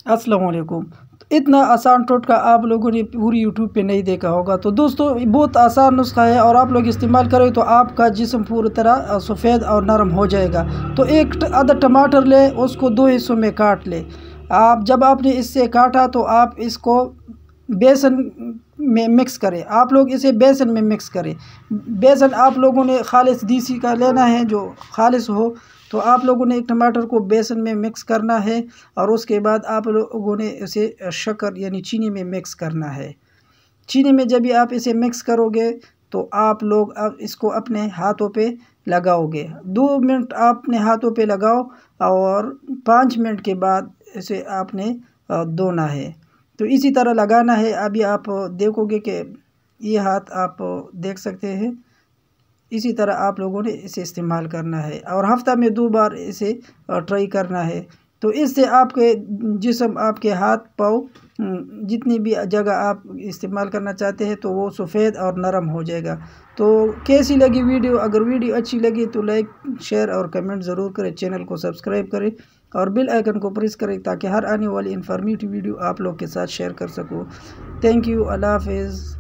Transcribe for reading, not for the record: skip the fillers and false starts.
अस्सलाम वालेकुम। तो इतना आसान टोटका आप लोगों ने पूरी यूट्यूब पे नहीं देखा होगा। तो दोस्तों बहुत आसान नुस्खा है और आप लोग इस्तेमाल करें तो आपका जिस्म पूरी तरह सफ़ेद और नरम हो जाएगा। तो एक आधा टमाटर ले, उसको 2 हिस्सों में काट ले। आप जब आपने इससे काटा तो आप इसको बेसन में मिक्स करें। आप लोग इसे बेसन में मिक्स करें। बेसन आप लोगों ने खालिस देसी का लेना है जो खालिस हो। तो आप लोगों ने एक टमाटर को बेसन में मिक्स करना है और उसके बाद आप लोगों ने इसे शक्कर यानी चीनी में मिक्स करना है। चीनी में जब भी आप इसे मिक्स करोगे तो आप लोग अब इसको अपने हाथों पे लगाओगे। 2 मिनट अपने हाथों पे लगाओ और 5 मिनट के बाद इसे आपने धोना है। तो इसी तरह लगाना है। अभी आप देखोगे कि ये हाथ आप देख सकते हैं। इसी तरह आप लोगों ने इसे इस्तेमाल करना है और हफ्ता में 2 बार इसे ट्राई करना है। तो इससे आपके जिस्म, आपके हाथ पाँव जितनी भी जगह आप इस्तेमाल करना चाहते हैं तो वो सफ़ेद और नरम हो जाएगा। तो कैसी लगी वीडियो? अगर वीडियो अच्छी लगी तो लाइक, शेयर और कमेंट ज़रूर करें। चैनल को सब्सक्राइब करें और बेल आइकन को प्रेस करें ताकि हर आने वाली इन्फॉर्मेटिव वीडियो आप लोग के साथ शेयर कर सकूँ। Thank you. अल्लाह हाफ़िज़।